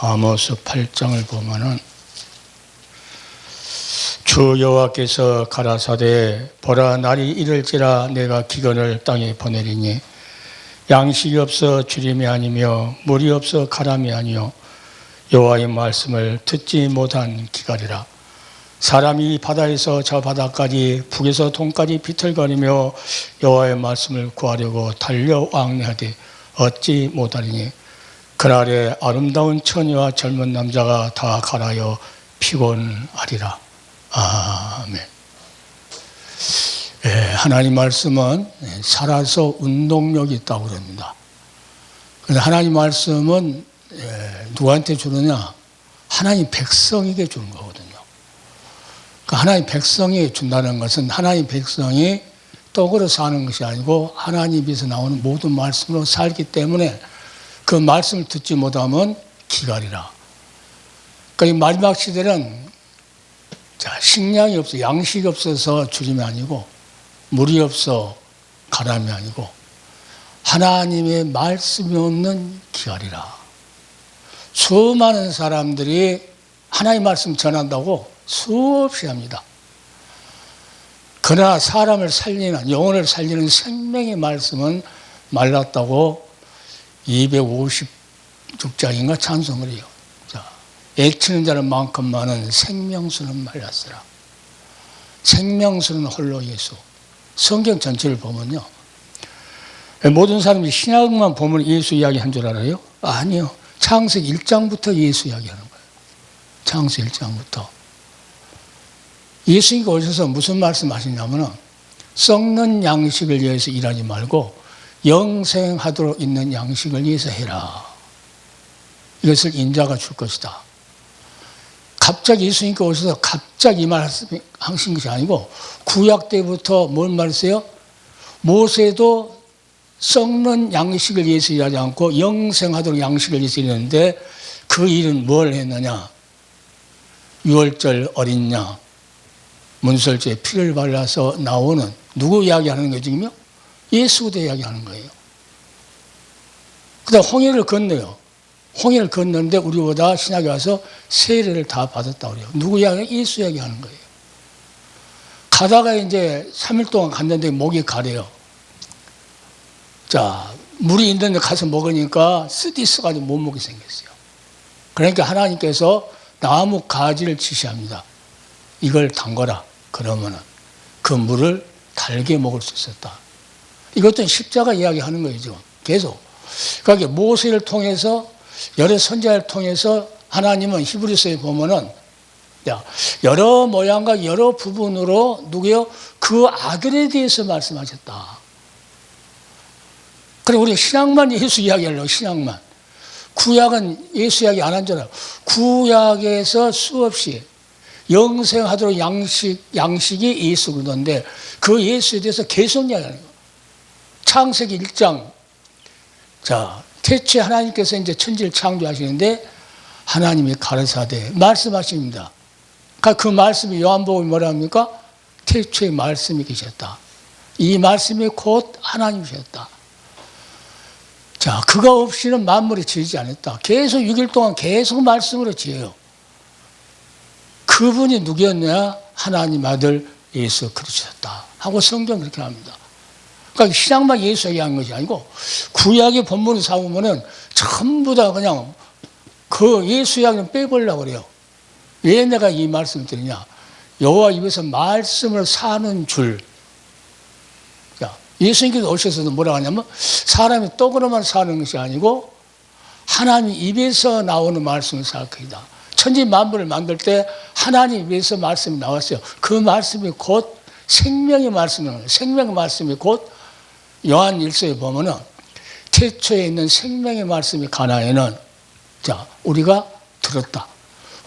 아모스 8장을 보면은 주 여호와께서 가라사대 보라 날이 이를지라 내가 기근을 땅에 보내리니 양식이 없어 주림이 아니며 물이 없어 가람이 아니요 여호와의 말씀을 듣지 못한 기갈이라. 사람이 바다에서 저 바다까지 북에서 동까지 비틀거리며 여호와의 말씀을 구하려고 달려 왕래하되 얻지 못하리니 그날에 아름다운 처녀와 젊은 남자가 다 갈아여 피곤하리라. 아멘. 하나님 말씀은 살아서 운동력이 있다고 그럽니다. 그런데 하나님 말씀은 누구한테 주느냐? 하나님 백성에게 주는 거거든요. 하나님 백성이 준다는 것은 하나님 백성이 떡으로 사는 것이 아니고 하나님에서 나오는 모든 말씀으로 살기 때문에 그 말씀을 듣지 못하면 기갈이라. 그러니까 마지막 시대는 식량이 없어, 양식이 없어서 주림이 아니고 물이 없어 가람이 아니고 하나님의 말씀이 없는 기갈이라. 수많은 사람들이 하나님 말씀 전한다고 수없이 합니다. 그러나 사람을 살리는, 영혼을 살리는 생명의 말씀은 말랐다고 256장인가 찬송을 해요. 애치는 자는 만큼 많은 생명수는 말랐으라. 생명수는 홀로 예수. 성경 전체를 보면요, 모든 사람이 신약만 보면 예수 이야기한 줄 알아요? 아니요. 창세기 1장부터 예수 이야기하는 거예요. 창세기 1장부터. 예수님이 오셔서 무슨 말씀하시냐면 썩는 양식을 위해서 일하지 말고 영생하도록 있는 양식을 위해서 해라. 이것을 인자가 줄 것이다. 갑자기 예수님께 오셔서 갑자기 이 말씀하신 것이 아니고 구약 때부터 뭘 말했어요? 모세도 썩는 양식을 위해서 일하지 않고 영생하도록 양식을 위해서 일했는데 그 일은 뭘 했느냐? 유월절 어린 양 문설주에 피를 발라서 나오는 누구 이야기하는 거지요? 예수도 이야기하는 거예요. 그 다음 홍해를 건너요. 홍해를 건너는데 우리보다 신약에 와서 세례를 다 받았다고 그래요. 누구 이야기? 예수 이야기하는 거예요. 가다가 이제 3일 동안 갔는데 목이 가래요. 물이 있는데 가서 먹으니까 쓰디쓰가지고 못 먹게 생겼어요. 그러니까 하나님께서 나무 가지를 지시합니다. 이걸 담거라. 그러면은 그 물을 달게 먹을 수 있었다. 이것도 십자가 이야기하는 거예요, 지금. 계속. 그러니까 모세를 통해서 여러 선지자를 통해서 하나님은 히브리서에 보면은 여러 모양과 여러 부분으로 누구요? 그 아들에 대해서 말씀하셨다. 그리고 우리 신약만 예수 이야기하려고, 신약만. 구약은 예수 이야기 안 한 줄 알아요. 구약에서 수없이 영생하도록 양식이 예수 그러던데 그 예수에 대해서 계속 이야기하는 거예요. 창세기 1장. 태초에 하나님께서 이제 천지를 창조하시는데 하나님이 가라사대 말씀하십니다. 그 말씀이 요한복음이 뭐라 합니까? 태초에 말씀이 계셨다. 이 말씀이 곧 하나님이셨다. 그가 없이는 만물이 지어지지 않았다. 계속 6일 동안 계속 말씀으로 지어요. 그분이 누구였냐? 하나님 아들 예수 그리스도였다 하고 성경 그렇게 합니다. 그러니까 신약만 예수 얘기한 것이 아니고 구약의 본문을 사보면은 전부 다 그냥 그 예수 이야기는 빼버리려고 그래요. 왜 내가 이 말씀을 드리냐? 여호와 입에서 말씀을 사는 줄. 예수님께서 오셔서도 뭐라고 하냐면 사람이 떡으로만 사는 것이 아니고 하나님 입에서 나오는 말씀을 살 것이다. 천지 만물을 만들 때 하나님 입에서 말씀이 나왔어요. 그 말씀이 곧 생명의 말씀이에요. 생명의 말씀이 곧 요한 1서에 보면은 태초에 있는 생명의 말씀이 가나에는 우리가 들었다.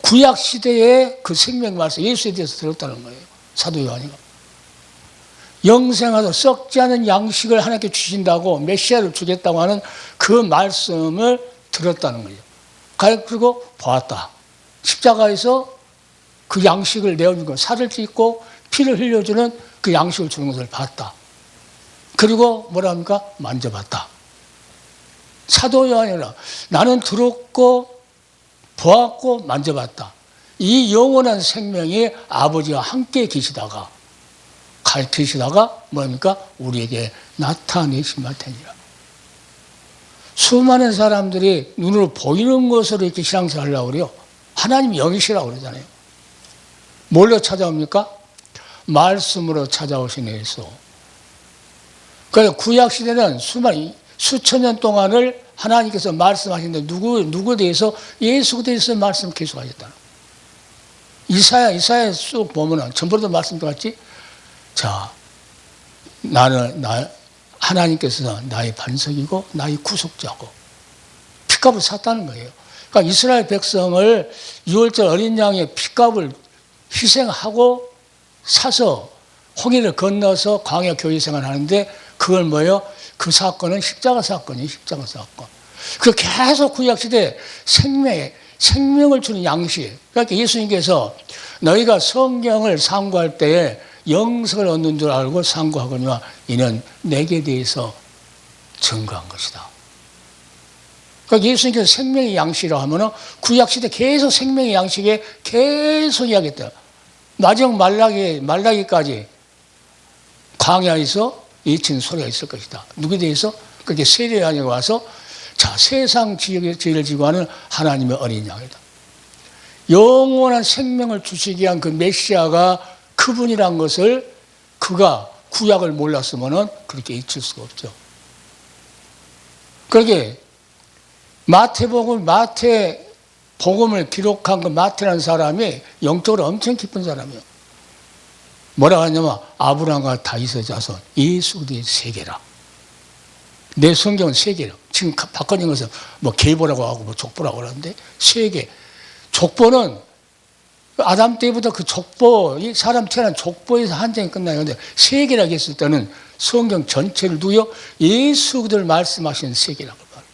구약 시대에 그 생명의 말씀 예수에 대해서 들었다는 거예요. 사도 요한이가. 영생하도록 썩지 않은 양식을 하나님께 주신다고 메시아를 주겠다고 하는 그 말씀을 들었다는 거예요. 그리고 보았다. 십자가에서 그 양식을 내어준 것, 살을 찢고 피를 흘려주는 그 양식을 주는 것을 봤다. 그리고 뭐라 합니까? 만져봤다. 사도 요한이라 나는 들었고 보았고 만져봤다. 이 영원한 생명이 아버지와 함께 계시다가 가르치시다가 뭡니까? 우리에게 나타내시면 되니라. 수많은 사람들이 눈으로 보이는 것으로 이렇게 신앙생활 하려고 그래요. 하나님 영이시라고 그러잖아요. 뭘로 찾아옵니까? 말씀으로 찾아오신 예수. 그래서 구약시대는 수천 년 동안을 하나님께서 말씀하시는데 누구에 대해서? 예수에 대해서 말씀 계속하셨다. 이사야 쭉 보면은 전부터 말씀 들었지? 자, 하나님께서 나의 반석이고 나의 구속자고 핏값을 샀다는 거예요. 그러니까 이스라엘 백성을 6월절 어린 양의 핏값을 희생하고 사서 홍해를 건너서 광야 교회 생활을 하는데 그걸 뭐예요? 그 사건은 십자가 사건이에요. 십자가 사건. 그 계속 구약시대 생명을 주는 양식. 그러니까 예수님께서 너희가 성경을 상고할 때에 영생을 얻는 줄 알고 상고하거니와 이는 내게 대해서 증거한 것이다. 그러니까 예수님께서 생명의 양식이라고 하면은 구약시대 계속 생명의 양식에 계속 이야기했다. 마지막 말라기까지 광야에서 외친 소리가 있을 것이다. 누구에 대해서? 그렇게 세례요한이 와서 자, 세상 죄를 지고 하는 하나님의 어린 양이다. 영원한 생명을 주시기 위한 그 메시아가 그분이란 것을 그가 구약을 몰랐으면 그렇게 잊힐 수가 없죠. 그러게 마태복음을 기록한 그 마태라는 사람이 영적으로 엄청 깊은 사람이에요. 뭐라고 하냐면 아브라함과 다윗의 자손 예수 그리스도의 세계라. 내 성경은 세계라. 지금 바꿔진 것은 뭐 계보라고 하고 뭐 족보라고 하는데 세계. 족보는 아담 때부터 그 족보, 이 사람 태어난 족보에서 한정이 끝나요. 근데 세계라고 했을 때는 성경 전체를 누요? 예수 그리스도를 말씀하시는 세계라고 말해요.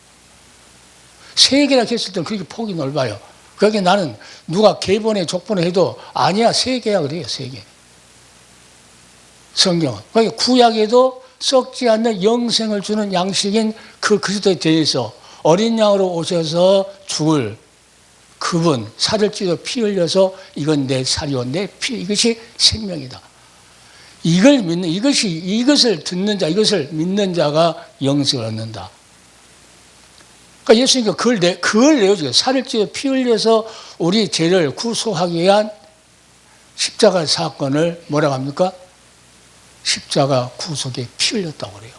세계라고 했을 때는 그렇게 폭이 넓어요. 그러니까 나는 누가 계본에 족보에 해도 아니야 세계야 그래요. 세계. 성경은. 그러니까 구약에도 썩지 않는 영생을 주는 양식인 그 그리스도에 대해서 어린 양으로 오셔서 죽을 그분 살을 찢어 피 흘려서 이건 내 살이요 내 피 이것이 생명이다. 이것을 듣는 자, 이것을 믿는 자가 영생을 얻는다. 그러니까 예수님께서 그걸 내어주세요. 살을 찢어 피 흘려서 우리 죄를 구속하기 위한 십자가 사건을 뭐라고 합니까? 십자가 구속에 피 흘렸다고 그래요.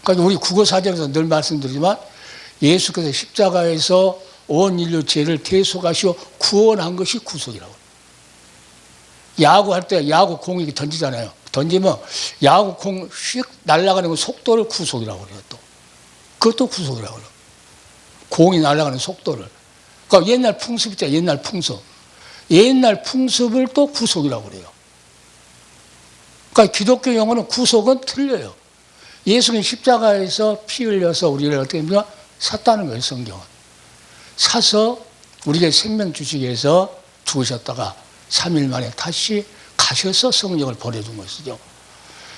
그러니까 우리 국어사전에서 늘 말씀드리지만 예수께서 십자가에서 온 인류 죄를 대속하시고 구원한 것이 구속이라고. 야구할 때 야구 공 이렇게 던지잖아요. 던지면 야구 공 휙 날아가는 그 속도를 구속이라고 그래요. 또 그것도 구속이라고 그래요. 공이 날아가는 속도를. 그러니까 옛날 풍습 있잖아요. 옛날 풍습을 또 구속이라고 그래요. 그러니까 기독교 용어는 구속은 틀려요. 예수님 십자가에서 피 흘려서 우리를 어떻게 합니까? 샀다는 거예요. 성경은. 사서 우리에게 생명 주시기 위해서 죽으셨다가 3일 만에 다시 가셔서 성령을 보내준 것이죠.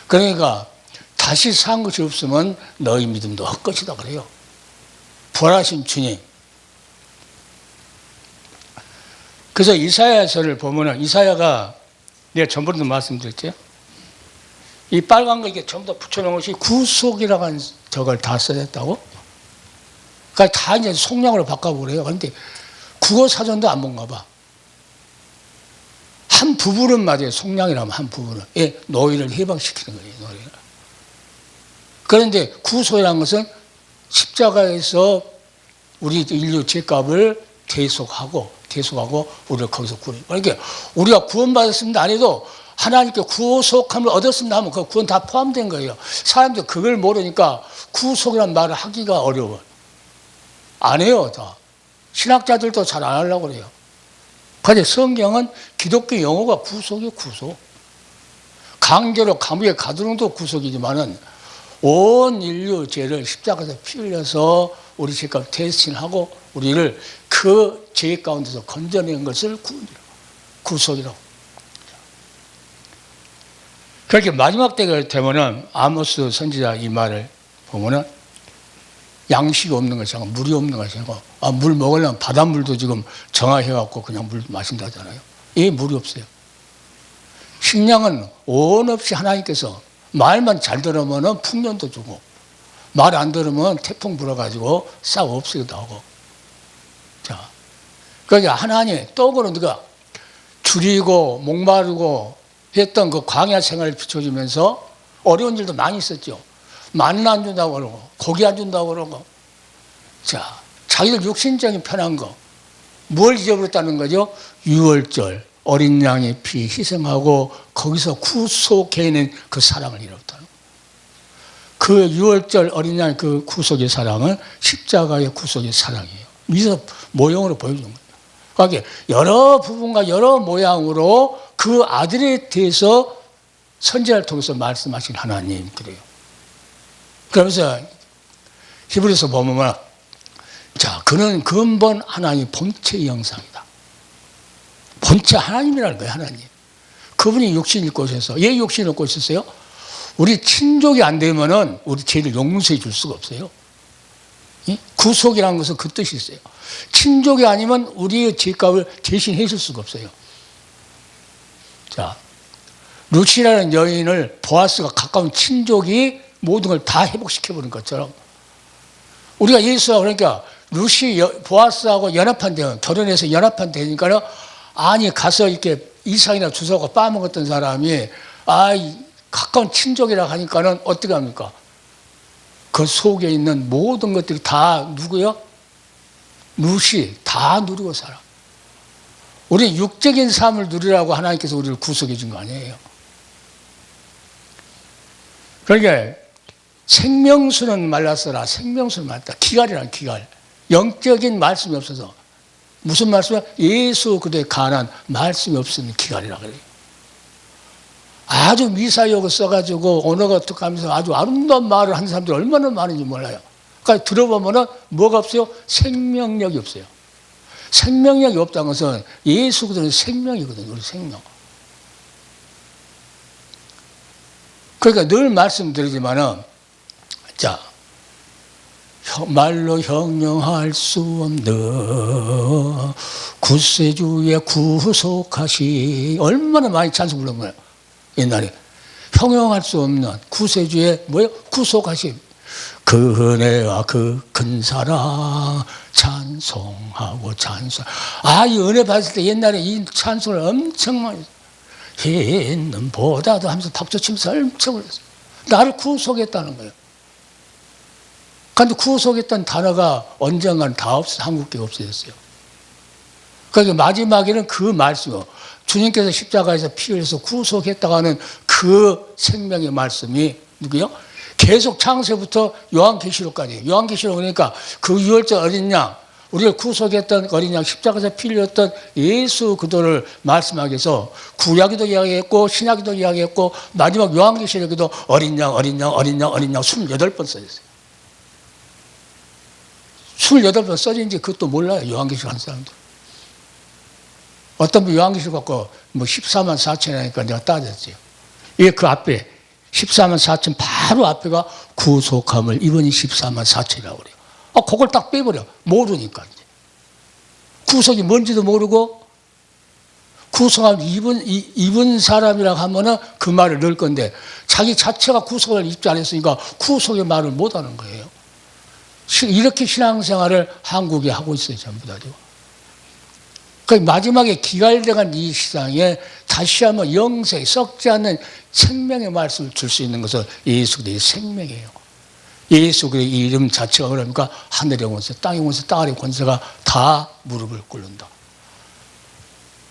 그러니까 다시 산 것이 없으면 너희 믿음도 헛것이다 그래요. 부활하신 주님. 그래서 이사야서를 보면은 이사야가 내가 전번에도 말씀드렸죠. 이 빨간 거 이게 전부 다 붙여놓은 것이 구속이라고 하는 저걸 다 써졌다고? 그러니까 다 이제 속량으로 바꿔보래요. 그런데 국어 사전도 안 본가 봐. 한 부분은 맞아요. 속량이라면 한 부분은. 예, 노예를 해방시키는 거예요. 노예를. 그런데 구속이라는 것은 십자가에서 우리 인류 죄값을 대속하고 우리를 거기서 구원해요. 그러니까 우리가 구원받았습니다 안 해도 하나님께 구속함을 얻었습니다 하면 그 구원 다 포함된 거예요. 사람들 그걸 모르니까 구속이라는 말을 하기가 어려워. 안 해요, 다. 신학자들도 잘 안 하려고 그래요. 그런데 성경은 기독교 용어가 구속이에요, 구속. 강제로 감옥에 가두는 것도 구속이지만은 온 인류 죄를 십자가에서 피 흘려서 우리 죄값 대신하고 우리를 그 죄 가운데서 건져낸 것을 구속이라고. 그렇게 마지막 때가 되면은 아모스 선지자 이 말을 보면은 양식이 없는 것이 아니고 물이 없는 것이 아니고 물 먹으려면 바닷물도 지금 정화해갖고 그냥 물 마신다잖아요. 예, 물이 없어요. 식량은 온 없이 하나님께서 말만 잘 들으면 풍년도 주고 말 안 들으면 태풍 불어가지고 싹 없애기도 하고. 자, 그러니까 하나님 떡으로 누가 줄이고 목마르고 했던 그 광야 생활을 비춰주면서 어려운 일도 많이 있었죠. 만나 안 준다고 그러고 고기 안 준다고 그러고. 자, 자기들 육신적인 편한 거 뭘 잊어버렸다는 거죠? 유월절 어린 양의 피 희생하고 거기서 구속해 있는 그 사랑을 잃었다는 거예요. 그 유월절 어린 양의 그 구속의 사랑은 십자가의 구속의 사랑이에요. 미서 모형으로 보여주는 거예요. 그러니까 여러 부분과 여러 모양으로 그 아들에 대해서 선지자를 통해서 말씀하신 하나님 그래요. 그러면서 히브리서 보면 자, 그는 근본 하나님 본체의 형상이다. 본체 하나님이라는 거예요. 하나님. 그분이 육신을 입고 오셔서 왜 육신을 입고 오셨어요? 우리 친족이 안 되면은 우리 죄를 용서해 줄 수가 없어요. 구속이라는 것은 그 뜻이 있어요. 친족이 아니면 우리의 죄값을 대신해 줄 수가 없어요. 자, 루시라는 여인을 보아스가 가까운 친족이 모든 걸 다 회복시켜버린 것처럼 우리가 예수와 그러니까 루시 보아스하고 연합한 데 결혼해서 연합한 데니까는 아니 가서 이렇게 이상이나 주워고 빠먹었던 사람이 가까운 친족이라 하니까는 어떻게 합니까? 그 속에 있는 모든 것들이 다 누구요? 루시 다 누리고 살아. 우리 육적인 삶을 누리라고 하나님께서 우리를 구속해 준 거 아니에요. 그러니까 생명수는 말랐어라. 생명수는 말랐다. 기갈이란 기갈. 영적인 말씀이 없어서. 무슨 말씀이야? 예수 그대에 관한 말씀이 없으면 기갈이라 그래요. 아주 미사역을 써가지고 언어가 어떡하면서 아주 아름다운 말을 하는 사람들이 얼마나 많은지 몰라요. 그러니까 들어보면은 뭐가 없어요? 생명력이 없어요. 생명력이 없다는 것은 예수 그대는 생명이거든요. 우리 생명. 그러니까 늘 말씀드리지만은 자, 말로 형용할 수 없는 구세주의 구속하시 얼마나 많이 찬송 부른 거예요. 옛날에 형용할 수 없는 구세주의 뭐예요? 구속하심. 그 은혜와 그 큰 사랑 찬송하고 찬송. 이 은혜 받을 때 옛날에 이 찬송을 엄청 많이 했어요. 흰 보다도 하면서 박수 치면서 엄청 올렸어요. 나를 구속했다는 거예요. 그런데 구속했던 단어가 언젠가는 다 한국계 없어졌어요. 그러니까 마지막에는 그 말씀이요. 주님께서 십자가에서 피 흘려서 구속했다고 하는 그 생명의 말씀이 누구요? 계속 창세부터 요한계시록까지. 요한계시록 그러니까 그 유월절 어린 양, 우리를 구속했던 어린 양, 십자가에서 피 흘렸던 예수 그도를 말씀하기 위해서 구약에도 이야기했고 신약에도 이야기했고 마지막 요한계시록에도 어린 양, 어린 양, 어린 양, 어린 양 28번 써졌어요. 28번 써진지 그것도 몰라요. 요한계시록 한 사람들. 어떤 분 요한계시록 갖고 14만 4천이니까 내가 따졌어요. 이게 그 앞에 14만 4천 바로 앞에가 구속함을 입은 14만 4천이라고 그래요. 그걸 딱 빼버려. 모르니까. 이제. 구속이 뭔지도 모르고 구속함을 입은 사람이라고 하면은 그 말을 넣을 건데 자기 자체가 구속을 입지 않았으니까 구속의 말을 못 하는 거예요. 이렇게 신앙생활을 한국에 하고 있어요. 전부 다죠. 그 마지막에 기갈돼간 이 시장에 다시 한번 영생, 썩지 않는 생명의 말씀을 줄 수 있는 것은 예수 그리스도의 생명이에요. 예수 그리스도의 이름 자체가 그러니까 하늘의 권세, 땅의 권세, 땅아래 권세가 다 무릎을 꿇는다.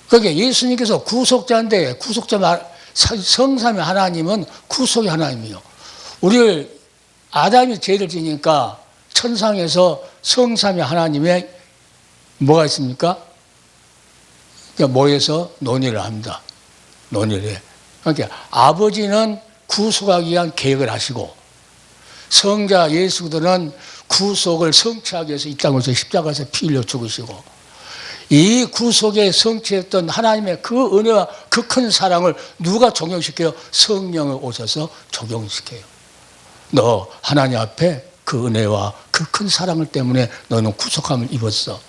그러니까 예수님께서 구속자인데 성삼위 하나님은 구속의 하나님이에요. 우리를 아담이 죄를 지니까 천상에서 성삼위 하나님의 뭐가 있습니까? 모여서 논의를 합니다. 논의를 해. 그러니까 아버지는 구속하기 위한 계획을 하시고 성자 예수 그리스도는 구속을 성취하기 위해서 이 땅에서 십자가에서 피 흘려 죽으시고 이 구속에 성취했던 하나님의 그 은혜와 그 큰 사랑을 누가 적용시켜요? 성령을 오셔서 적용시켜요. 너 하나님 앞에 그 은혜와 그 큰 사랑을 때문에 너는 구속함을 입었어.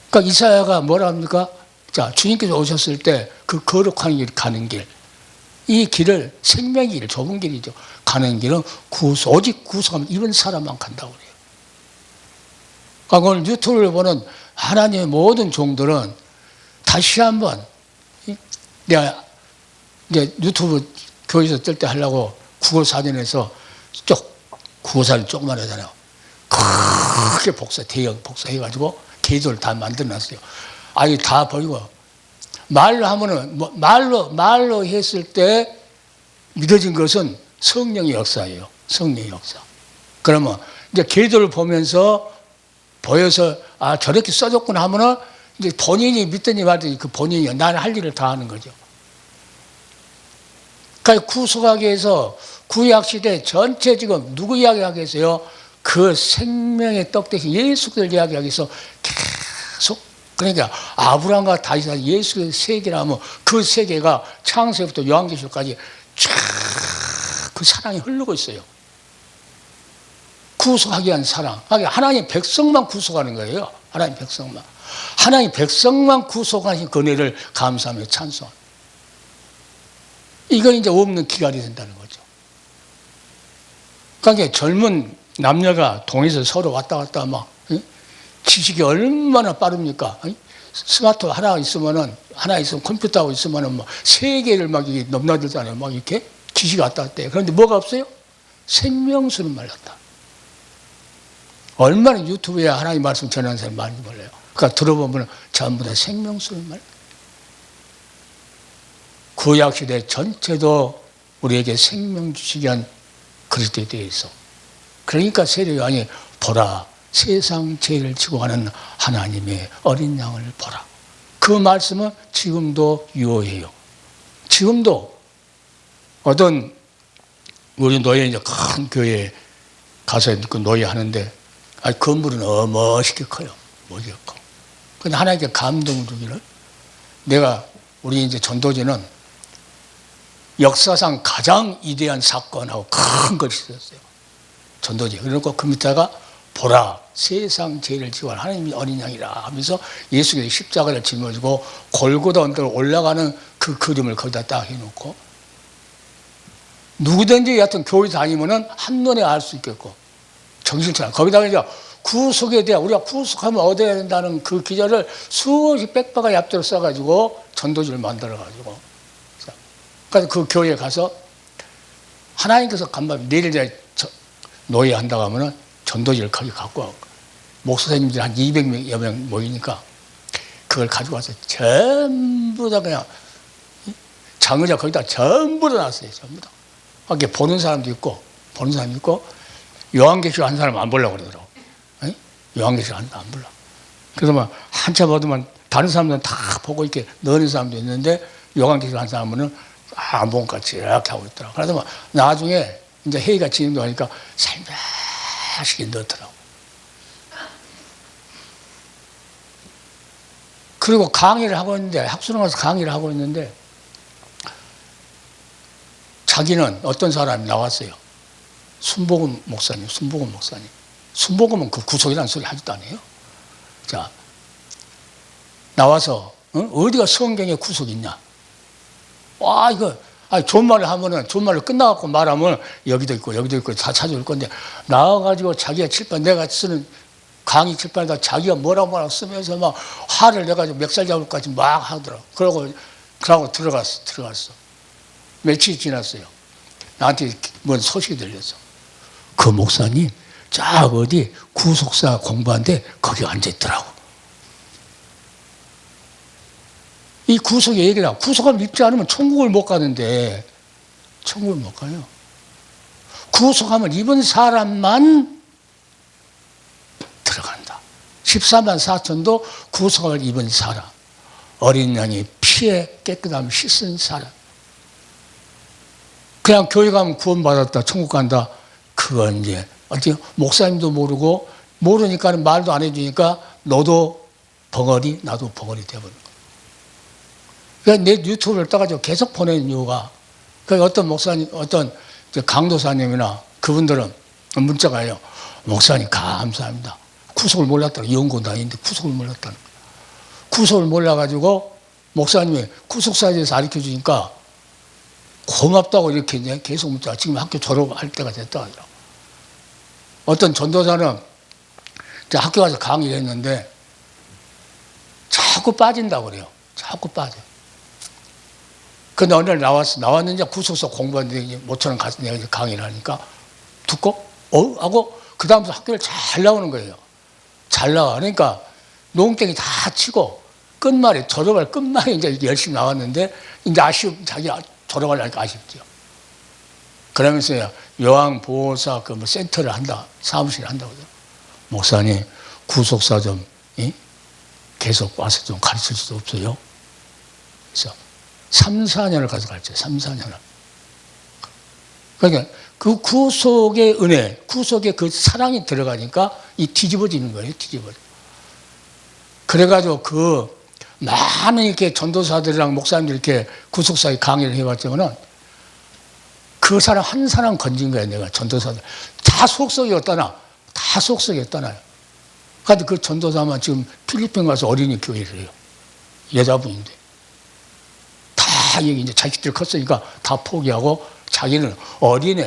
그러니까 이사야가 뭐라 합니까? 자, 주님께서 오셨을 때 그 거룩한 길 가는 길, 이 길을 생명의 길, 좁은 길이죠. 가는 길은 오직 구속함을 입은 사람만 간다고 그래요. 그러니까 오늘 유튜브를 보는 하나님의 모든 종들은 다시 한번 내가 이제 유튜브 교회에서 뜰 때 하려고 국어사전에서 국어사전 조그만 하잖아요. 크게 대형 복사해가지고 계도를 다 만들어놨어요. 아니 다 버리고 말로 하면은 말로 했을 때 믿어진 것은 성령의 역사예요. 성령의 역사. 그러면 이제 계도를 보면서 보여서 저렇게 써줬구나 하면은 이제 본인이 믿든지 말든지 그 본인이 나는 할 일을 다 하는 거죠. 그러니까 구속하기 위해서 구약시대 전체 지금 누구 이야기하기 위해서요? 그 생명의 떡 대신 예수를 이야기하기 위해서 계속, 그러니까 아브라함과 다윗과 예수의 세계라 하면 그 세계가 창세부터 요한계시록까지 쫙 그 사랑이 흐르고 있어요. 구속하기 위한 사랑. 하나님 백성만 구속하는 거예요. 하나님 백성만. 하나님 백성만 구속하신 그 은혜를 감사하며 찬송. 이건 이제 없는 기갈이 된다는 거죠. 그러니까 젊은 남녀가 동에서 서로 왔다 갔다 막 지식이 얼마나 빠릅니까? 스마트폰 하나 있으면 컴퓨터하고 있으면은 뭐 세계를 막 넘나들잖아요. 막 이렇게 지식이 왔다 갔다 해요. 그런데 뭐가 없어요? 생명수는 말랐다. 얼마나 유튜브에 하나님 말씀 전하는 사람이 많이 몰라요. 그러니까 들어보면 전부 다 생명수는 말랐다. 구약시대 전체도 우리에게 생명 주시기 위한 그리스도에 대해서. 그러니까 세례요한이 보라 세상 죄를 지고 가는 하나님의 어린 양을 보라. 그 말씀은 지금도 유효해요. 지금도 어떤 우리 노예 이제 큰 교회에 가서 그 노예 하는데 건물은 어마어마하게 커요. 멋지게 커. 근데 하나님께 감동을 주기를 우리 이제 전도지는 역사상 가장 위대한 사건하고 큰 것이 있었어요. 전도지. 그러니까 그 밑에가 보라 세상 죄를 지고 하나님의 어린 양이라 하면서 예수께서 십자가를 짊어지고 골고다 언덕을 올라가는 그 그림을 거기다 딱 해놓고 누구든지 여하튼 교회 다니면은 한눈에 알 수 있겠고 정신차려. 거기다가 이제 구속에 대한 우리가 구속하면 얻어야 된다는 그 기절을 수없이 빽빽하게 앞뒤로 써가지고 전도지를 만들어가지고 그래서 그 교회에 가서 하나님께서 간밤에 내일 노예 한다고 하면은 전도지를 거기 갖고 와고 목사님들이 한 200여 명 모이니까 그걸 가지고 와서 전부 다 그냥 장의자 거기다 전부 다 놨어요. 전부 다. 거기 보는 사람도 있고 요한계시록 한 사람 안 보려고 그러더라고. 요한계시록 안 보려. 그래서 막 한참 얻으면 다른 사람들은 다 보고 이렇게 넣는 사람도 있는데 요한계시록 한 사람은 안 본 것 같이 이렇게 하고 있더라고. 그래서 막 나중에 이제 회의가 진행되니까 살며시게 넣더라고. 그리고 강의를 하고 있는데 학술에 가서 강의를 하고 있는데 자기는 어떤 사람이 나왔어요. 순복음 목사님. 순복음은 그 구속이라는 소리 하지도 않아요. 자, 나와서 어디가 성경에 구속이 있냐? 와, 이거 좋은 말을 하면은 좋은 말로 끝나갖고 말하면 여기도 있고 다 찾아올 건데 나와가지고 자기가 칠판 내가 쓰는 강의 칠판에다 자기가 뭐라고 쓰면서 막 화를 내가지고 멱살 잡을 것까지 막 하더라고. 그러고 들어갔어. 며칠 지났어요. 나한테 뭔 소식이 들렸어. 그 목사님 쫙 어디 구속사 공부하는데 거기 앉아있더라고. 이 구속의 얘기다. 구속을 믿지 않으면 천국을 못 가는데 천국을 못 가요. 구속함을 입은 사람만 들어간다. 14만 4천도 구속함을 입은 사람. 어린 양이 피에 깨끗함을 씻은 사람. 그냥 교회 가면 구원받았다, 천국 간다. 그건 이제 어떻게 목사님도 모르고 모르니까 말도 안 해주니까 너도 벙어리 나도 벙어리 돼버린 거야. 그러니까 내 유튜브를 떠가지고 계속 보내는 이유가 그러니까 어떤 목사님, 어떤 강도사님이나 그분들은 문자가 와요. 목사님 감사합니다. 구속을 몰랐다는 연구 다니는데 구속을 몰랐다는 거예요. 구속을 몰라가지고 목사님이 구속사에 대해서 가르쳐 주니까 고맙다고 이렇게 이제 계속 문자가 지금 학교 졸업할 때가 됐다 하더라고요. 어떤 전도사는 학교 가서 강의를 했는데 자꾸 빠진다고 그래요. 자꾸 빠져. 근데 어느 날 나왔는지 구속사 공부하는데 모처럼 가서 내가 이제 강의를 하니까 듣고 하고 그 다음부터 학교를 잘 나오는 거예요. 잘 나와. 그러니까 농땡이 다 치고 끝말에 졸업할 끝말에 이제 열심히 나왔는데 이제 자기 졸업하려니까 아쉽죠. 그러면서 요양보호사 그 뭐 센터를 한다, 사무실을 한다고 그러죠. 목사님 구속사 좀 계속 와서 좀 가르칠 수도 없어요. 그래서 3, 4년을 가서 가르쳐요. 3, 4년을. 그러니까 그 구속의 은혜, 구속의 그 사랑이 들어가니까 이 뒤집어지는 거예요. 뒤집어져. 그래가지고 그 많은 이렇게 전도사들이랑 목사님들 이렇게 구속사에 강의를 해봤지만은 그 사람 한 사람 건진 거야. 내가 전도사들 다 속속이었다나, 다 속속이었다나요. 그런데 그 전도사만 지금 필리핀 가서 어린이 교회를 해요. 여자분인데 다 여기 이제 자식들 컸으니까 다 포기하고 자기는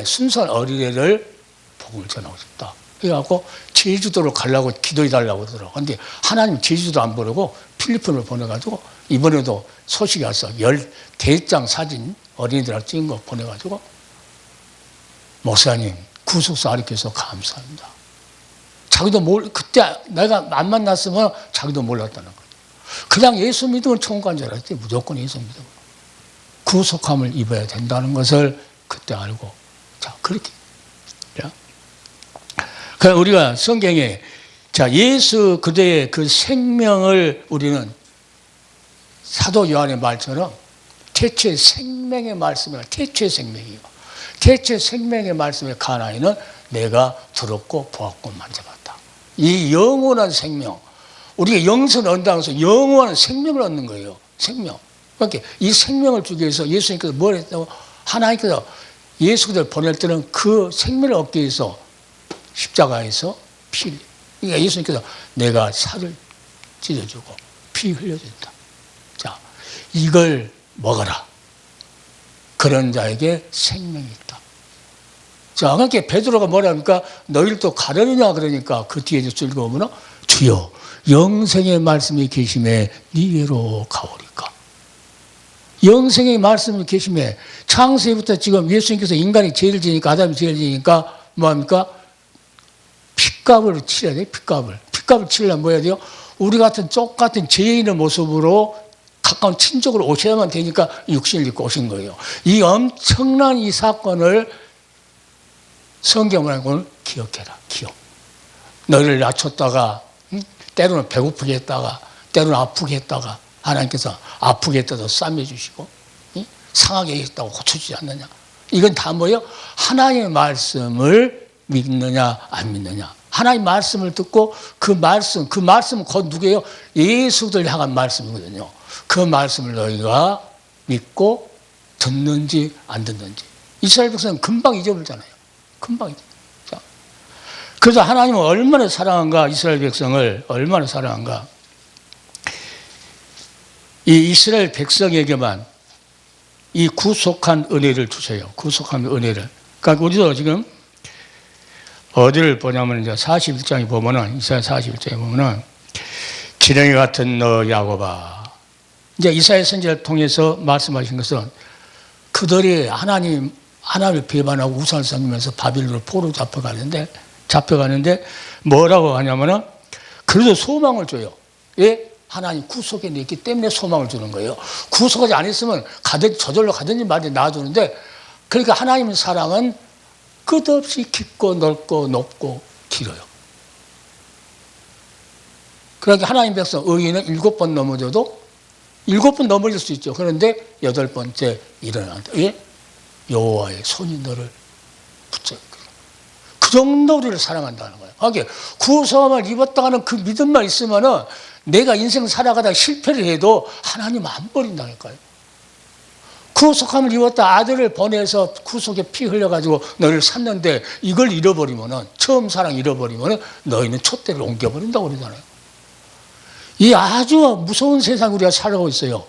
순수한 어린애를 복음을 전하고 싶다. 그래갖고 제주도로 가려고 기도해달라고 그러더라고. 근데 하나님 제주도 안 보내고 필리핀으로 보내가지고 이번에도 소식이 왔어. 대장 사진 어린이들하고 찍은 거 보내가지고 목사님 구속사 가르쳐서 감사합니다. 자기도 그때 내가 안 만났으면 자기도 몰랐다는 거예요. 그냥 예수 믿으면 천국 간 줄 알았지. 무조건 예수 믿으면. 구속함을 입어야 된다는 것을 그때 알고. 자, 그렇게. 그러니까 우리가 성경에 예수 그대의 그 생명을 우리는 사도 요한의 말처럼 태초의 생명의 말씀이라 태초의 생명이요. 태초의 생명의 말씀의 가나이는 내가 들었고 보았고 만져봤다. 이 영원한 생명. 우리가 영생을 얻는다고 해서 영원한 생명을 얻는 거예요. 생명. 그러니까 이 생명을 주기 위해서 예수님께서 뭘 했다고? 하나님께서 예수 그대를 보낼 때는 그 생명을 얻기 위해서 십자가에서 피. 그러니까 예수님께서 내가 살을 찢어주고 피 흘려준다. 자, 이걸 먹어라. 그런 자에게 생명이 있다. 자, 그러니까 베드로가 뭐라니까 너희를 또 가르느냐 그러니까 그 뒤에 줄거 보면 주여 영생의 말씀이 계심에 니게로 가오리까. 영생의 말씀이 계심에 창세부터 지금 예수님께서 인간이 죄를 지니까 아담이 죄를 지니까 뭐합니까? 핏값을 치러야 돼요. 핏값을 치려면 뭐 해야 돼요? 우리 같은 똑같은 죄인의 모습으로 가까운 친족으로 오셔야만 되니까 육신을 입고 오신 거예요. 이 엄청난 이 사건을 성경을 기억해라. 기억. 너희를 낮췄다가 때로는 배고프게 했다가 때로는 아프게 했다가 하나님께서 아프게 했다도 싸매주시고 상하게 했다고 고쳐주지 않느냐. 이건 다 뭐예요? 하나님의 말씀을 믿느냐 안 믿느냐. 하나님 말씀을 듣고 그 말씀은 곧 누구예요? 예수들 향한 말씀이거든요. 그 말씀을 너희가 믿고 듣는지 안 듣는지. 이스라엘 백성은 금방 잊어버리잖아요. 금방 잊어버려. 그래서 하나님은 얼마나 사랑한가, 이스라엘 백성을 얼마나 사랑한가. 이 이스라엘 백성에게만 이 구속한 은혜를 주세요. 구속한 은혜를. 그러니까 우리도 지금 어디를 보냐면 이제 41장에 보면은 이사야 41장에 보면은 기렁이 같은 너 야곱아. 이제 이사야 선지자를 통해서 말씀하신 것은 그들이 하나님을 배반하고 우상을 섬기면서 바빌론으로 포로 잡혀가는데 뭐라고 하냐면은 그래도 소망을 줘요. 예? 하나님 구속해 냈기 때문에 소망을 주는 거예요. 구속하지 않았으면 저절로 가든지 말든지 놔두는데 그러니까 하나님의 사랑은 끝없이 깊고 넓고 높고 길어요. 그러니까 하나님 백성 의인은 7번 넘어져도 7번 넘어질 수 있죠. 그런데 8번째 일어난다. 왜? 여호와의 손이 너를 붙잡고. 그 정도 우리를 사랑한다는 거예요. 그러니까 구속함을 입었다가는 그 믿음만 있으면은 내가 인생 살아가다가 실패를 해도 하나님 안 버린다니까요. 구속함을 입었다 아들을 보내서 구속에 피 흘려가지고 너희를 샀는데 이걸 잃어버리면은, 처음 사랑 잃어버리면은 너희는 촛대를 옮겨버린다고 그러잖아요. 이 아주 무서운 세상 우리가 살아가고 있어요.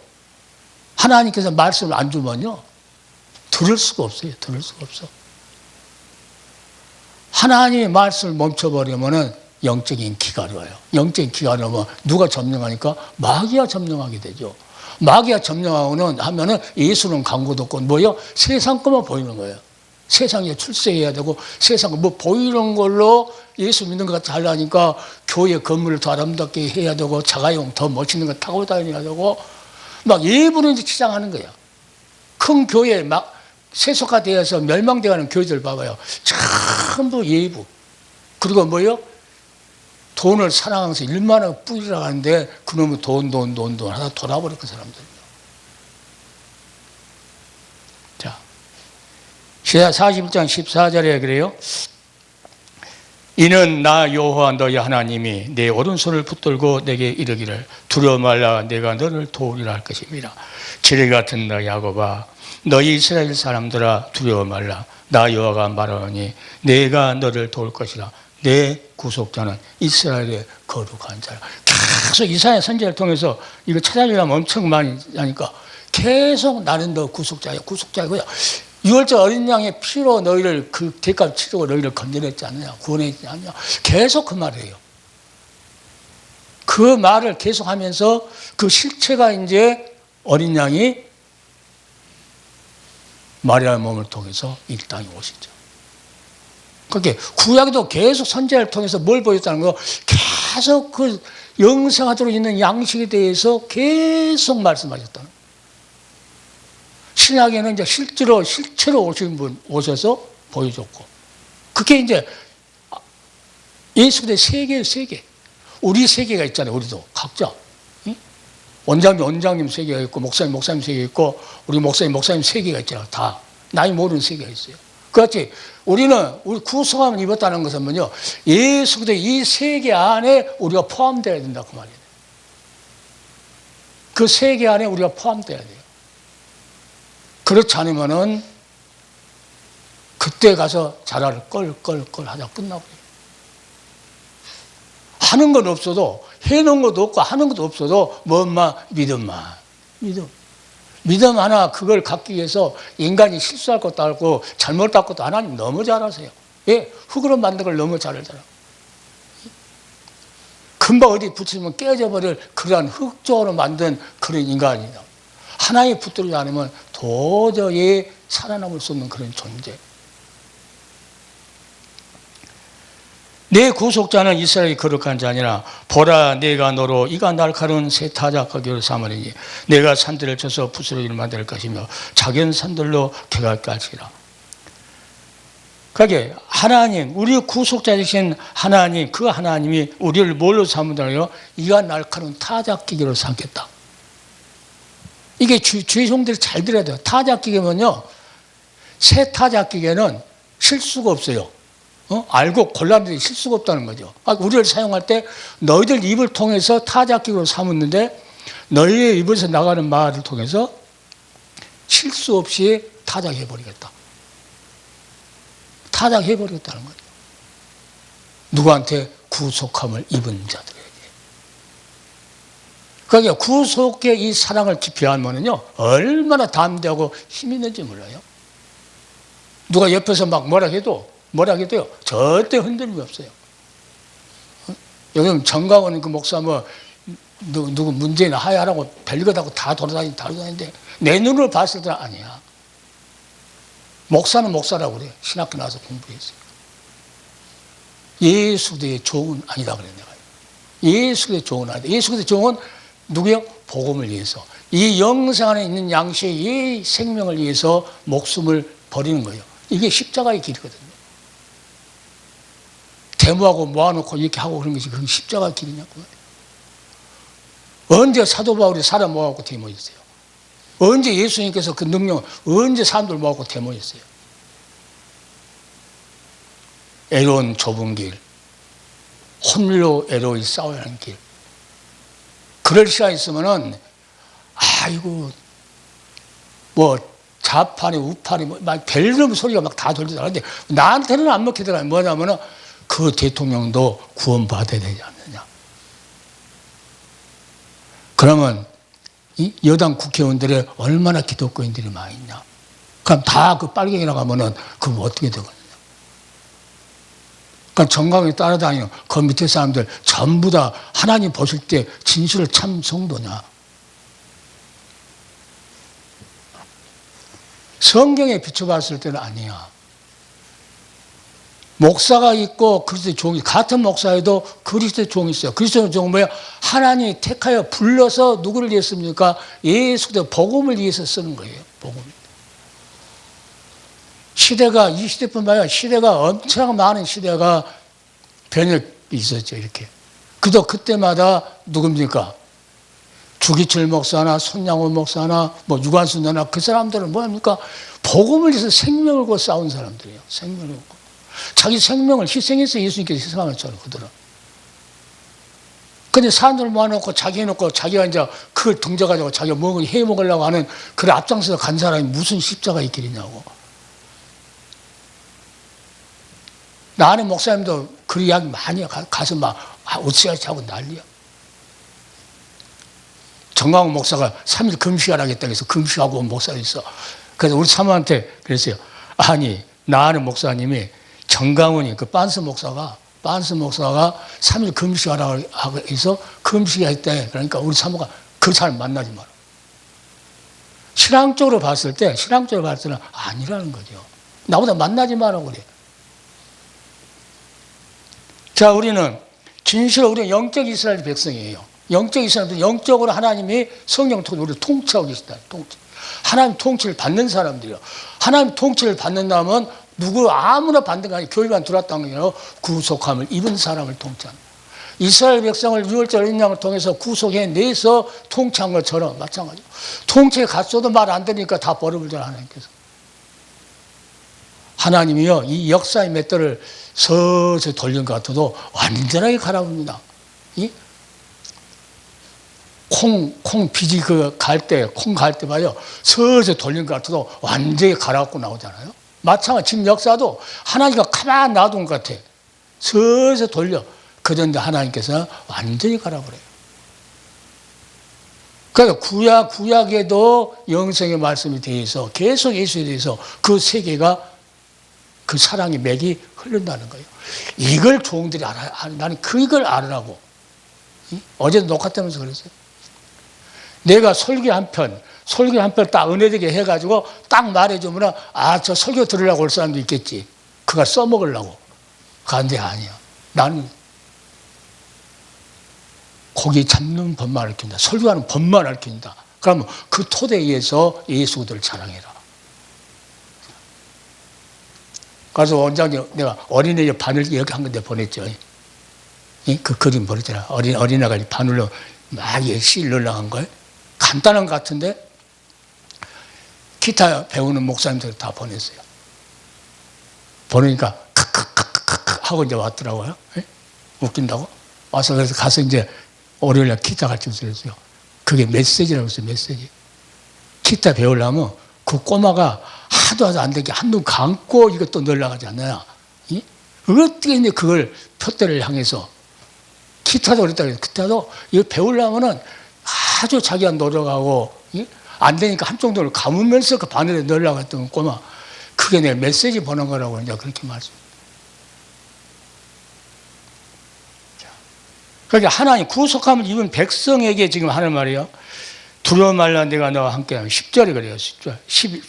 하나님께서 말씀을 안 주면요, 들을 수가 없어요. 들을 수가 없어. 하나님의 말씀을 멈춰버리면은 영적인 기가 와요. 영적인 기가 오면 누가 점령하니까? 마귀가 점령하게 되죠. 마귀가 점령하고는 하면은 예수는 광고도 없고 뭐요? 세상 것만 보이는 거예요. 세상에 출세해야 되고 세상 뭐 보이는 걸로 예수 믿는 것 같이 하려니까 교회 건물을 더 아름답게 해야 되고 자가용 더 멋있는 거 타고 다녀야 되고 막 예부는 치장하는 거야. 큰 교회 막 세속화되어서 멸망되어가는 교회들 봐봐요. 전부 예부. 그리고 뭐요? 돈을 사랑하면서 일만을 뿌리라 하는데 그놈은 돈 하다 돌아버릴 그 사람들이요. 자, 시사 41장 14절에 그래요. 이는 나 여호와 너희 하나님이 내 오른손을 붙들고 내게 이르기를 두려워 말라 내가 너를 도우리라 할 것입니다. 지뢰 같은 너 야곱아 너희 이스라엘 사람들아 두려워 말라 나 여호와가 말하노니 내가 너를 도울 것이라. 내 구속자는 이스라엘의 거룩한 자라. 계속 이사야 선지자를 통해서 이거 찾아주려면 엄청 많이 하니까 계속 나는 너 구속자야 구속자고요. 6월절 어린 양의 피로 너희를 그 대가를 치르고 너희를 건져냈지 않느냐 구원했지 않느냐 계속 그 말이에요. 그 말을 계속하면서 그 실체가 이제 어린 양이 마리아의 몸을 통해서 이 땅에 오시죠. 그렇게 구약에도 계속 선지자를 통해서 뭘 보였다는 거 계속 그 영생하도록 있는 양식에 대해서 계속 말씀하셨다는 거예요. 신약에는 이제 실제로 오신 분 오셔서 보여줬고 그게 이제 예수 그리스도의 세계 우리 세계가 있잖아요. 우리도 각자 원장님 세계가 있고 목사님 세계가 있고 우리 목사님 세계가 있잖아요. 다 나이 모르는 세계가 있어요. 그렇지. 우리 구속함을 입었다는 것은 뭐냐? 예수 그리스도의 이 세계 안에 우리가 포함되어야 된다 그 말이에요. 그 세계 안에 우리가 포함되어야 돼요. 그렇지 않으면은 그때 가서 자라를 껄껄껄 하다 끝나버려요. 하는 건 없어도 해놓은 것도 없고 하는 것도 없어도 뭐만 믿음만 믿음 하나 그걸 갖기 위해서 인간이 실수할 것도 알고 잘못할 것도 하나님 너무 잘하세요. 예, 흙으로 만든 걸 너무 잘 알잖아요. 금방 어디 붙이면 깨져버릴 그러한 흙조로 만든 그런 인간이다. 하나에 붙들지 않으면 도저히 살아남을 수 없는 그런 존재. 내 구속자는 이스라엘의 거룩한 자니라. 보라 내가 너로 이가 날카로운 새 타작하기를 삼으리니 내가 산들을 쳐서 부스러기를 만들 것이며 작은 산들로 개갈 것이라. 그게 하나님 우리 구속자 되신 하나님 그 하나님이 우리를 뭘로 삼는다고요? 이가 날카로운 타작기계로 삼겠다. 이게 주의 종들이 잘 들어야 돼요. 타작기계면요 새 타작기계는 실수가 없어요. 알고 골랐는데 실수가 없다는 거죠. 우리를 사용할 때 너희들 입을 통해서 타작기로 삼았는데 너희의 입에서 나가는 말을 통해서 실수 없이 타작해버리겠다. 타작해버리겠다는 거죠. 누구한테? 구속함을 입은 자들에게. 그러니까 구속의 이 사랑을 기피하면요 얼마나 담대하고 힘 있는지 몰라요. 누가 옆에서 막 뭐라 해도요 절대 흔들림이 없어요. 요즘 정강원 그 목사 누구 문재인 하야라고 별것하고 다 돌아다니는데 내 눈으로 봤을 때는 아니야. 목사는 목사라고 그래. 신학교 나와서 공부했어요. 예수 그리스도의 종은 아니다 그래 내가. 예수 그리스도의 종은 아니다. 예수 그리스도의 종은 누구요? 복음을 위해서 이 영생 안에 있는 양식의 이 생명을 위해서 목숨을 버리는 거예요. 이게 십자가의 길이거든요. 데모하고 모아놓고 이렇게 하고 그런 것이 그게 십자가 길이냐고. 언제 사도 바울이 사람 모아갖고 데모했어요? 언제 예수님께서 그 능력, 언제 사람들 모아갖고 데모했어요? 애로운 좁은 길, 혼미로 애로이 싸워야 하는 길. 그럴 시간 있으면은, 아이고, 좌판이 우판이 막 별놈 소리가 막 다 돌리더라. 근데 나한테는 안 먹히더라. 뭐냐면은 그 대통령도 구원받아야 되지 않느냐. 그러면 이 여당 국회의원들의 얼마나 기독교인들이 많이 있냐. 그럼 다 그 빨갱이 나가면은 그럼 어떻게 되거든요. 그러니까 정강에 따라다니는 그 밑에 사람들 전부 다 하나님 보실 때 진실을 참 성도냐. 성경에 비춰봤을 때는 아니야. 목사가 있고 그리스도의 종이 같은 목사에도 그리스도의 종이 있어요. 그리스도의 종은 뭐야? 하나님이 택하여 불러서 누구를 위했습니까? 예수도 복음을 위해서 쓰는 거예요. 복음. 시대가 이 시대뿐만 아니라 시대가 엄청 많은 시대가 변혁이 있었죠. 이렇게. 그도 그때마다 누굽니까? 주기철 목사나 손양원 목사나 뭐 유관순이나 그 사람들은 뭐합니까? 복음을 위해서 생명을 걸고 싸운 사람들이에요. 생명을 걸고. 자기 생명을 희생해서 예수님께서 희생하셨잖아요. 그들은. 근데 사람들 모아놓고 자기 해놓고 자기가 이제 그걸 등져가지고 자기가 뭐 해 먹으려고 하는 그걸 앞장서서 간 사람이 무슨 십자가 있겠냐고. 나 아는 목사님도 그 이야기 많이 가서 막 어찌하지 하고 난리야. 정광훈 목사가 3일 금식을 하겠다 해서 금식하고 온 목사가 있어. 그래서 우리 사모한테 그랬어요. 아니, 나 아는 목사님이 정광훈이 그 빤스 목사가 3일 금식하라고 해서 금식했대. 그러니까 우리 사모가 그 사람 만나지 마라. 신앙적으로 봤을 때는 아니라는 거죠. 나보다 만나지 마라고 그래. 자, 우리는 진실로 우리는 영적 이스라엘 백성이에요. 영적 이스라엘도 영적으로 하나님이 성령 통해 우리를 통치하고 계시다. 하나님 통치를 받는 사람들이요. 하나님 통치를 받는다면 누구 아무나 받는 거 아니에요. 교회만 들어왔다는 게 아니라 구속함을 입은 사람을 통치하는. 이스라엘 백성을 6월절 인양을 통해서 구속해내서 통치한 것처럼 마찬가지로. 통치에 갔어도 말 안 되니까 다 버려버리잖아요. 하나님께서. 하나님이요. 이 역사의 맷돌을 서서히 돌린 것 같아도 완전하게 갈아봅니다. 이 콩 비지 갈 때 봐요. 서서히 돌린 것 같아도 완전히 갈아갖고 나오잖아요. 마찬가지 지금 역사도 하나님과 가만 놔둔 것 같아. 서서히 돌려. 그런데 하나님께서 완전히 갈아버려요. 그래서 구약에도 영생의 말씀에 대해서 계속 예수에 대해서 그 세계가 그 사랑의 맥이 흐른다는 거예요. 이걸 종들이 알아야, 나는 이걸 알으라고. 어제도 녹화 때면서 그랬어요. 내가 설교 한 편 딱 은혜되게 해가지고 딱 말해주면 저 설교 들으려고 올 사람도 있겠지. 그가 써먹으려고. 그런데 아니야. 나는 고기 잡는 법만 알려준다. 설교하는 법만 알려준다. 그러면 그 토대에 의해서 예수들을 자랑해라. 그래서 원장님 내가 어린애 바늘 이렇게 한 건데 보냈죠. 그 그림 보냈잖아. 어린애가 바늘로 막 실 넣으려고 한 걸. 간단한 것 같은데 기타 배우는 목사님들 다 보냈어요. 보내니까 크크크크크 하고 이제 왔더라고요. 웃긴다고. 와서 그래서 가서 이제 월요일날 기타 가르쳐서 그랬어요. 그게 메시지라고 했어요. 메시지. 기타 배우려면 그 꼬마가 하도 안 되게 한눈 감고 이것도 넣으려고 하잖아요. 어떻게 이제 그걸 표대를 향해서 기타도 그랬다 그래요. 기타도 이거 배우려면은 아주 자기가 노력하고 안 되니까 한쪽 눈을 감으면서 그 바늘에 넣으려고 했던 꼬마. 그게 내 메시지 보는 거라고 이제 그렇게 말씀. 그러니까 하나님 구속함을 입은 백성에게 지금 하는 말이에요. 두려워 말라 내가 너와 함께하면 10절이 그래요. 10절.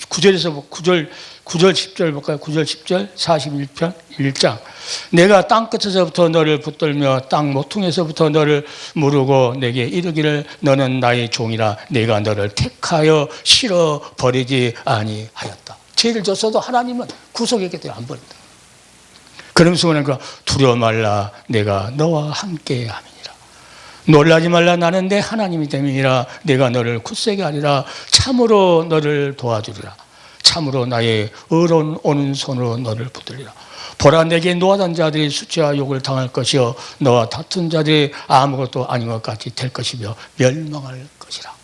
9절에서 9절 10절 볼까요? 9절 10절 41편 1장. 내가 땅끝에서부터 너를 붙들며 땅 모퉁이에서부터 너를 무르고 내게 이르기를 너는 나의 종이라 내가 너를 택하여 실어 버리지 아니하였다. 죄를 졌어도 하나님은 구속했기 때문에 안 버린다. 그러면서 그러니까 두려워 말라 내가 너와 함께함이니라. 놀라지 말라 나는 내 하나님이 됨이니라. 내가 너를 굳세게 하리라. 참으로 너를 도와주리라. 참으로 나의 의로운 오른손으로 너를 붙들리라. 보라 내게 노하던 자들이 수치와 욕을 당할 것이요 너와 다툰 자들이 아무것도 아닌 것 같이 될 것이며 멸망할 것이라.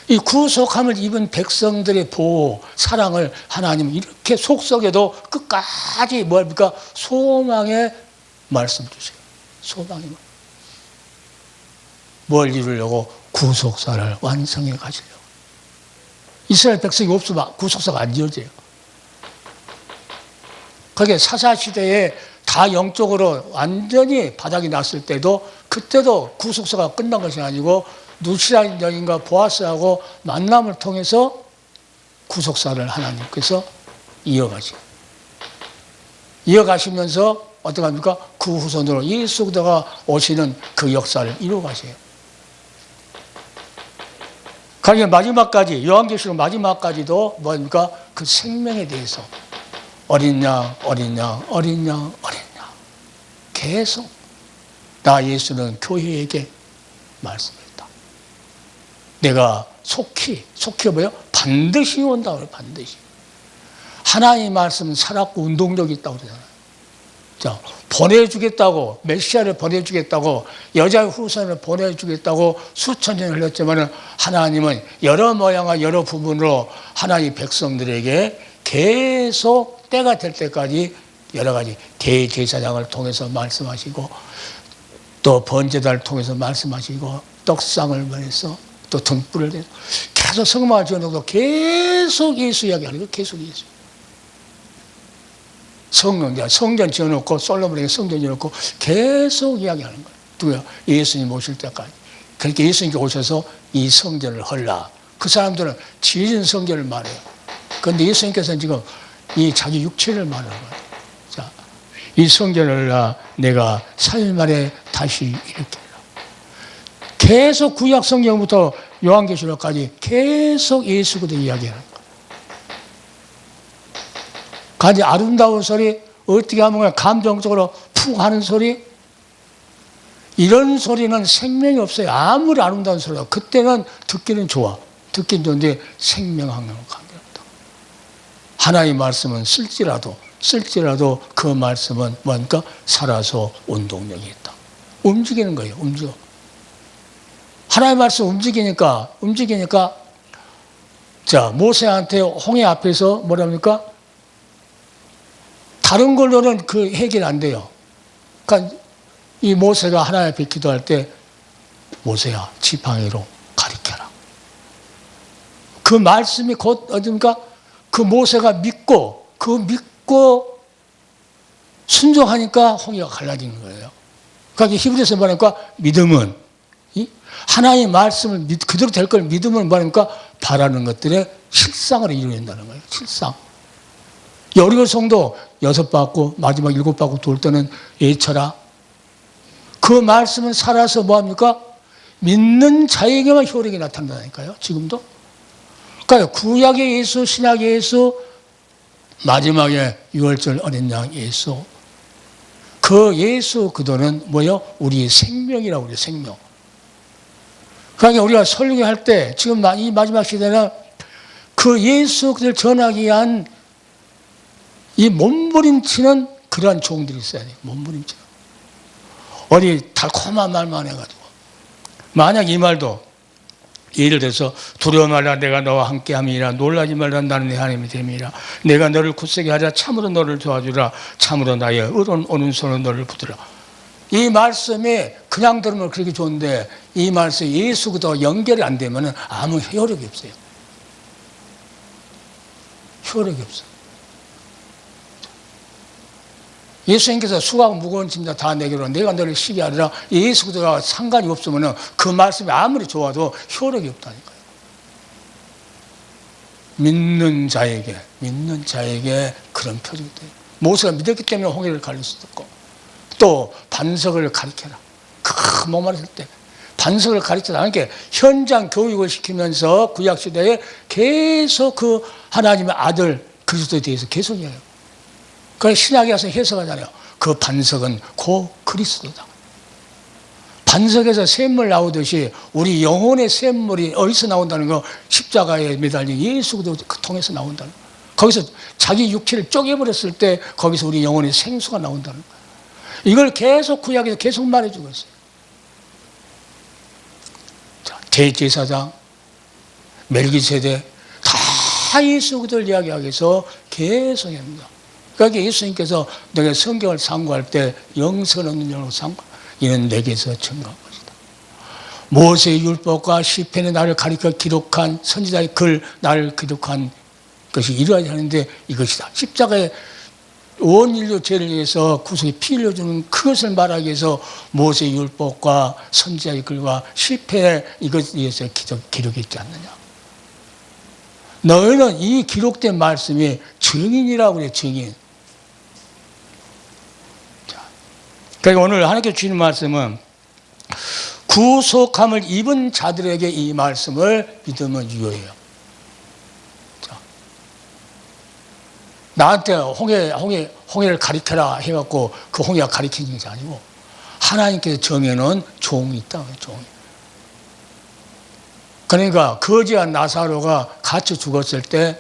이 구속함을 입은 백성들의 보호, 사랑을 하나님은 이렇게 속썩여도 끝까지 뭡니까? 소망의 말씀 주세요. 소망의 말씀. 뭘 이루려고? 구속사를 완성해 가시려고. 이스라엘 백성이 없으면 구속사가 안 지어져요. 그게 사사시대에 다 영적으로 완전히 바닥이 났을 때도 그때도 구속사가 끝난 것이 아니고 누시라는 여인과 보아스하고 만남을 통해서 구속사를 하나님께서 이어가시면서 어떻게 합니까? 그 후손으로 예수 그리스도가 오시는 그 역사를 이루어가세요. 그러니까 마지막까지, 요한계시록 마지막까지도 뭡니까? 그 생명에 대해서 어린 양, 어린 양, 어린 양, 어린 양 계속 나 예수는 교회에게 말씀했다. 내가 속히 뭐예요? 반드시 온다고 그래요. 반드시. 하나님의 말씀은 살았고 운동력이 있다고 그러잖아요. 자, 보내주겠다고, 메시아를 보내주겠다고, 여자의 후손을 보내주겠다고 수천 년을 흘렸지만 하나님은 여러 모양과 여러 부분으로 하나님의 백성들에게 계속 때가 될 때까지 여러 가지 대제사장을 통해서 말씀하시고 또 번제단을 통해서 말씀하시고 떡상을 보내서 또 등불을 내서 계속 성막을 지어놓고 계속 예수 이야기하는 거예요. 계속 예수. 성전 지어놓고 솔로몬에게 성전 지어놓고 계속 이야기하는 거예요. 누구야? 예수님 오실 때까지. 그렇게 예수님께 오셔서 이 성전을 헐라. 그 사람들은 지은 성전을 말해요. 그런데 예수님께서는 지금 이 자기 육체를 말하는 거예요. 자, 이 성전을 내가 3일 만에 다시 일으키라. 계속 구약 성경부터 요한계시록까지 계속 예수 그리스도 이야기하는 거예요. 가지 아름다운 소리, 어떻게 하면 감정적으로 푹 하는 소리, 이런 소리는 생명이 없어요. 아무리 아름다운 소리가. 그때는 듣기는 좋아. 듣기는 좋은데 생명하는 관계없다. 하나의 말씀은 쓸지라도 그 말씀은 뭔가 살아서 운동력이 있다. 움직이는 거예요. 움직여. 하나의 말씀 움직이니까 자, 모세한테 홍해 앞에서 뭐랍니까? 다른 걸로는 그 해결 안 돼요. 그러니까 이 모세가 하나님 앞에 기도할 때 모세야 지팡이로 가리켜라. 그 말씀이 곧 어딘가 그 모세가 믿고 순종하니까 홍해가 갈라지는 거예요. 그러니까 히브리서 뭐니까 믿음은 하나님의 말씀을 그대로 될 걸 믿음은 뭐니까 바라는 것들의 실상을 이루어낸다는 거예요. 실상. 여리고 성도 6바퀴 마지막 7바퀴 돌 때는 예쳐라. 그 말씀은 살아서 뭐합니까? 믿는 자에게만 효력이 나타난다니까요. 지금도. 그러니까 구약의 예수, 신약의 예수, 마지막에 6월절 어린 양 예수. 그 예수 그도는 뭐예요? 우리의 생명이라고 그래요. 생명. 그러니까 우리가 설교할 때 지금 이 마지막 시대는 그 예수 그를 전하기 위한 이 몸부림치는 그러한 종들이 있어야 돼요. 몸부림치는. 어디 달콤한 말만 해가지고. 만약 이 말도 예를 들어서 두려워 말라 내가 너와 함께함이라 놀라지 말라 나는 내 하나님이 됨이라 내가 너를 굳세게 하자 참으로 너를 도와주라 참으로 나의 의로운 오른손으로 너를 붙들라. 이 말씀이 그냥 들으면 그렇게 좋은데 이 말씀이 예수 그리스도와 연결이 안 되면 아무 효력이 없어요. 효력이 없어요. 예수님께서 수고하고 무거운 짐 다 내게로 내가 너를 쉬게 하리라. 예수 그리스도와 상관이 없으면 그 말씀이 아무리 좋아도 효력이 없다니까요. 믿는 자에게 그런 표적이 돼요. 모세가 믿었기 때문에 홍해를 가릴 수도 있고 또 반석을 가리켜라. 큰 목마를 쓸 때 반석을 가르쳐라. 그러니까 현장 교육을 시키면서 구약시대에 계속 그 하나님의 아들 그리스도에 대해서 계속 이야기해요. 그래서 신약에 와서 해석하잖아요. 그 반석은 고 그리스도다. 반석에서 샘물 나오듯이 우리 영혼의 샘물이 어디서 나온다는 거 십자가에 매달린 예수 그리스도 그 통해서 나온다는 거. 거기서 자기 육체를 쪼개버렸을 때 거기서 우리 영혼의 생수가 나온다는 거. 이걸 계속 구약에서 계속 말해주고 있어요. 자, 대제사장, 멜기세덱 다 예수 그들 이야기하기 위해서 계속 합니다. 그러니까 예수님께서 내가 성경을 상고할 때 영생 없는 영으로 상고 이는 내게서 증거한 것이다. 모세의 율법과 시편의 나를 가리켜 기록한 선지자의 글 나를 기록한 것이 이루어야 하는데 이것이다. 십자가에 온 인류 죄를 위해서 구속에 피 흘려주는 그것을 말하기 위해서 모세의 율법과 선지자의 글과 시편의 이것에 의해서 기록이 있지 않느냐. 너희는 이 기록된 말씀이 증인이라고 그래, 증인. 자, 그러니까 오늘 하나님께 주시는 말씀은 구속함을 입은 자들에게 이 말씀을 믿으면 유효해요. 자, 나한테 홍해를 가리켜라 해갖고 그 홍해가 가리키는 것이 아니고 하나님께서 정해놓은 종이 있다. 종이. 그러니까 거지한 나사로가 갇혀 죽었을 때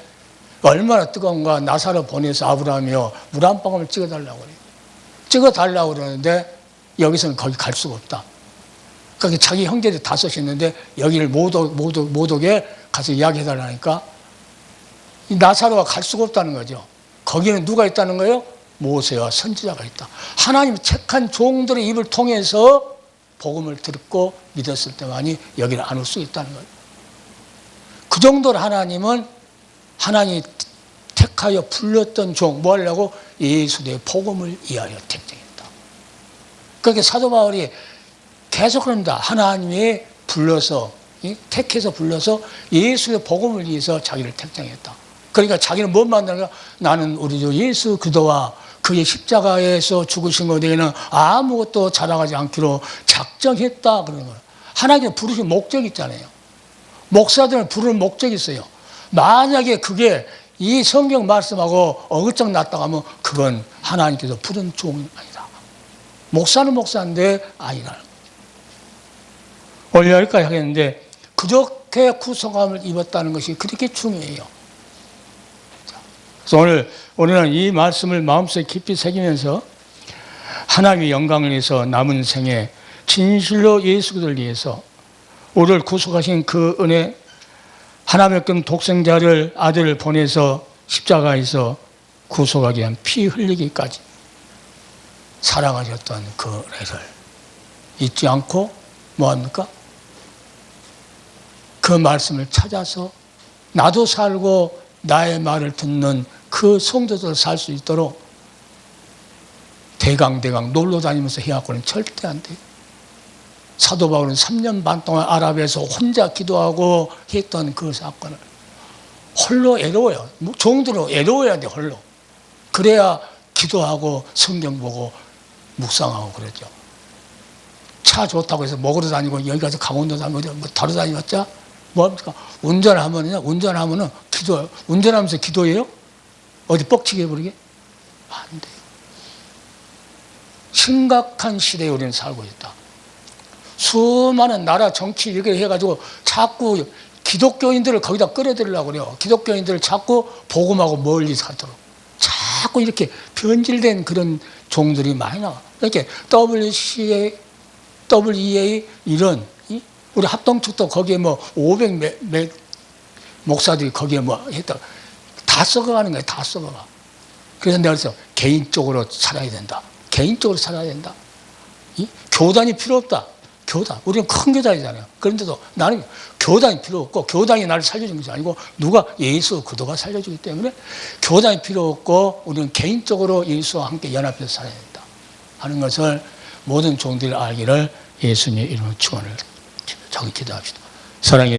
얼마나 뜨거운가. 나사로 보내서 아브라함이요 물 한 방울을 찍어달라고 그래요. 찍어달라고 그러는데 여기서는 거기 갈 수가 없다. 그러니까 자기 형제들 다섯 있는데 여기를 못 오게 가서 이야기해달라니까 나사로가 갈 수가 없다는 거죠. 거기는 누가 있다는 거예요? 모세와 선지자가 있다. 하나님 택한 종들의 입을 통해서 복음을 듣고 믿었을 때만이 여기를 안 올 수 있다는 거예요. 그 정도로 하나님은 하나님이 택하여 불렀던 종, 뭐 하려고? 예수의 복음을 위하여 택정했다. 그러니까 사도 바울이 계속 그런다. 하나님이 불러서, 택해서 불러서 예수의 복음을 위해서 자기를 택정했다. 그러니까 자기는 뭘 만나는가? 나는 우리 주 예수 그리스도와 그의 십자가에서 죽으신 것에 대해서는 아무것도 자랑하지 않기로 작정했다. 그러는 거예요. 하나님이 부르신 목적이 있잖아요. 목사들은 부르는 목적이 있어요. 만약에 그게 이 성경 말씀하고 어긋장 났다고 하면 그건 하나님께서 부른 종이 아니다. 목사는 목사인데 아니라는 거죠. 오늘 여기까지 하겠는데 그렇게 구속함을 입었다는 것이 그렇게 중요해요. 그래서 오늘은 이 말씀을 마음속에 깊이 새기면서 하나님의 영광을 위해서 남은 생에 진실로 예수 그리스도를 위해서 우리를 구속하신 그 은혜, 하나님의 끔 독생자를 아들을 보내서 십자가에서 구속하기 위한 피 흘리기까지 사랑하셨던 그 은혜를 잊지 않고 뭐합니까? 그 말씀을 찾아서 나도 살고 나의 말을 듣는 그 성도들 살 수 있도록 대강 놀러 다니면서 해갖고는 절대 안 돼요. 사도 바울은 3년 반 동안 아랍에서 혼자 기도하고 했던 그 사건을 홀로 애로워요. 종들은 애로워야 돼, 홀로. 그래야 기도하고 성경 보고 묵상하고 그러죠. 차 좋다고 해서 먹으러 다니고 여기 가서 강원도 다니고 뭐 다러 다니봤자 뭐합니까? 운전하면은 기도, 운전하면서 기도해요? 어디 뻑치게 해버리게? 안 돼요. 심각한 시대에 우리는 살고 있다. 수많은 나라 정치 이렇게 해가지고 자꾸 기독교인들을 거기다 끌어들이려고 그래요. 기독교인들을 자꾸 복음하고 멀리 살도록. 자꾸 이렇게 변질된 그런 종들이 많이 나와. 이렇게 WEA 이런, 우리 합동축도 거기에 뭐 500 목사들이 거기에 뭐 했다. 다 썩어가는 거예요. 다 썩어가. 그래서 내가 그래서 개인적으로 살아야 된다. 개인적으로 살아야 된다. 교단이 필요 없다. 교단. 우리는 큰 교단이잖아요. 그런데도 나는 교단이 필요 없고 교단이 나를 살려준 것이 아니고 누가 예수 그리스도가 살려주기 때문에 교단이 필요 없고 우리는 개인적으로 예수와 함께 연합해서 살아야 된다 하는 것을 모든 종들이 알기를 예수님의 이름으로 축원을 저기 기도합시다. 사랑해.